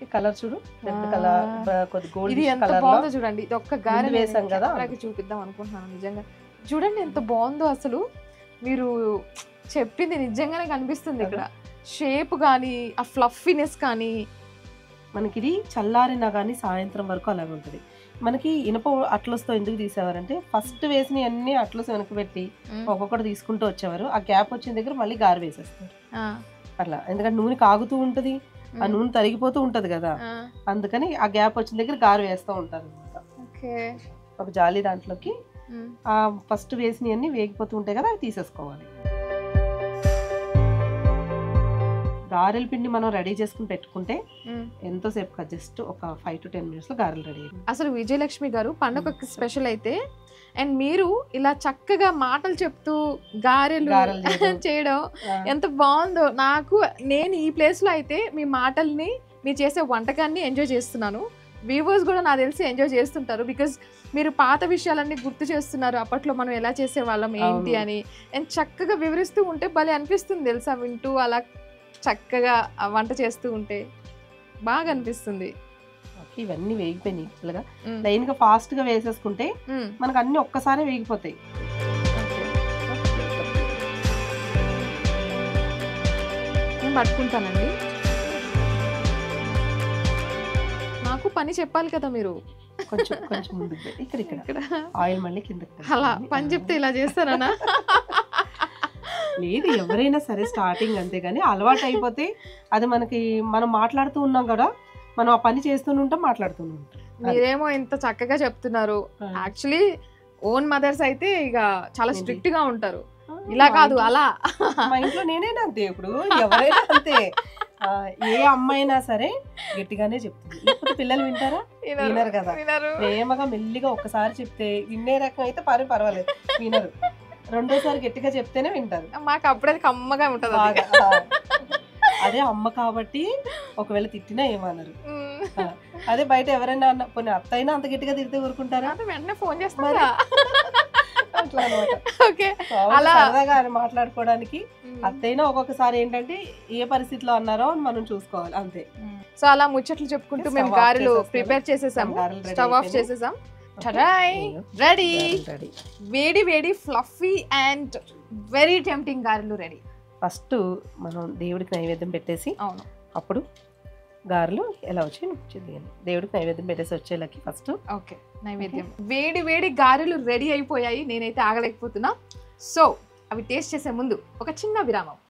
ఈ కలర్ చూడు red colour కొద్ది గోల్డ్ ఇది ఎంత కలర్ బాగుందో చూడండి. ఇది ఒక్క గారె వేసాం కదా చూపిద్దాం అనుకుంటున్నాను. నిజంగా చూడండి ఎంత బాగుందో అసలు. మీరు చెప్పింది నిజంగానే కనిపిస్తుంది ఇక్కడ. షేప్ కానీ ఆ ఫ్లఫీనెస్ కానీ మనకి ఇది చల్లారినా కానీ సాయంత్రం వరకు అలాగే ఉంటుంది. మనకి ఇనుప అట్లస్తో ఎందుకు తీసేవారంటే ఫస్ట్ వేసిన అన్ని అట్లస్ వెనక్కి పెట్టి ఒక్కొక్కటి తీసుకుంటూ వచ్చేవారు. ఆ గ్యాప్ వచ్చిన దగ్గర మళ్ళీ గారె వేసేస్తారు అట్లా. ఎందుకంటే నూనె కాగుతూ ఉంటది, ఆ నూనె తరిగిపోతూ ఉంటది కదా, అందుకని ఆ గ్యాప్ వచ్చిన దగ్గర గారె వేస్తూ ఉంటారు అనమాట. ఒక జాలి దాంట్లోకి ఆ ఫస్ట్ వేసిన అన్ని వేగిపోతూ ఉంటాయి కదా, అవి తీసేసుకోవాలి. గారెల పిండి మనం రెడీ చేసుకుని పెట్టుకుంటే ఎంతోసేపు జస్ట్ ఒక 5 to 10 minutes లో గారెలు రెడీ. అసలు విజయలక్ష్మి గారు పండుగకి స్పెషల్ అయితే అండ్ మీరు ఇలా చక్కగా మాటలు చెప్తూ గారెలు చేయడం ఎంత బాగుందో. నేను ఈ ప్లేస్ లో అయితే మీ మాటల్ని మీరు చేసే వంటకాన్ని ఎంజాయ్ చేస్తున్నాను. వ్యూవర్స్ కూడా నాకు తెలిసి ఎంజాయ్ చేస్తుంటారు. బికాజ్ మీరు పాత విషయాలన్నీ గుర్తు చేస్తున్నారు. అప్పట్లో మనం ఎలా చేసేవాళ్ళం ఏంటి అని అండ్ చక్కగా వివరిస్తూ ఉంటే భలే అనిపిస్తుంది తెలుసా. వింటూ అలా చక్కగా వంట చేస్తూ ఉంటే బాగా అనిపిస్తుంది. ఇవన్నీ వేగిపోయినాయి. లైన్ గా ఫాస్ట్ గా వేసేసుకుంటే మనకు అన్ని ఒక్కసారి వేగిపోతాయి. నేను పట్టుకుంటానండి. నాకు పని చెప్పాలి కదా మీరు. కొంచెం కొంచెం ముందుకు ఇక్కడ ఆయిల్ మళ్ళీ కింద. అలా పని చెప్తే ఇలా చేస్తారనా? లేదు, ఎవరైనా సరే స్టార్టింగ్ అంతే, కానీ అలవాటు అయిపోతే అది మనకి మనం మాట్లాడుతూ ఉన్నాం కదా, మనం ఆ పని చేస్తూనే ఉంటాం, మాట్లాడుతూనే ఉంటాం. మీరేమో ఇంత చక్కగా చెప్తున్నారు. యాక్చువల్లీ ఓన్ మదర్స్ అయితే ఇక చాలా స్ట్రిక్ట్ గా ఉంటారు. ఇలా కాదు అలా. మా ఇంట్లో నేనైనా అంతే, ఇప్పుడు ఎవరైనా అంతే. ఏ అమ్మాయినా సరే గట్టిగానే చెప్తుంది. లేకపోతే పిల్లలు వింటారా? వినరు కదా. ప్రేమగా మెల్లిగా ఒక్కసారి చెప్తే వినే రకం అయితే పర్వాలేదు, వినరు. రెండోసారి గట్టిగా చెప్తేనే వింటారు. మాకు అప్పుడే కమ్మగా ఉంటది. అదే అమ్మ కాబట్టి ఒకవేళ తిట్టినా ఏమన్నారు. అదే బయట ఎవరైనా కొన్ని అత్త అయినా అంత గట్టిగా తిడితే ఊరుకుంటారా? వెంటనే ఫోన్ చేస్తారా? అట్లా అనమాట. సరదాగా మాట్లాడుకోవడానికి అత్తైనా ఒక్కొక్కసారి ఏంటంటే ఏ పరిస్థితిలో అన్నారో మనం చూసుకోవాలి అంతే. సో అలా ముచ్చట్లు చెప్పుకుంటూ మేము గారెలు ప్రిపేర్ చేసేసాం, స్టవ్ ఆఫ్ చేసేసాం. రెడీ, వేడి వేడి ఫ్లఫీ అండ్ వెరీ టెంప్టింగ్ గారెలు రెడీ. ఫస్ట్ మనం దేవుడికి నైవేద్యం పెట్టేసి అప్పుడు గారెలు ఎలా వచ్చి దేవుడికి నైవేద్యం పెట్టేసి వచ్చేలాకి ఫస్ట్. ఓకే, నైవేద్యం. వేడి వేడి గారెలు రెడీ అయిపోయాయి. నేనైతే ఆగలేకపోతున్నా. సో అవి టేస్ట్ చేసే ముందు ఒక చిన్న విరామం.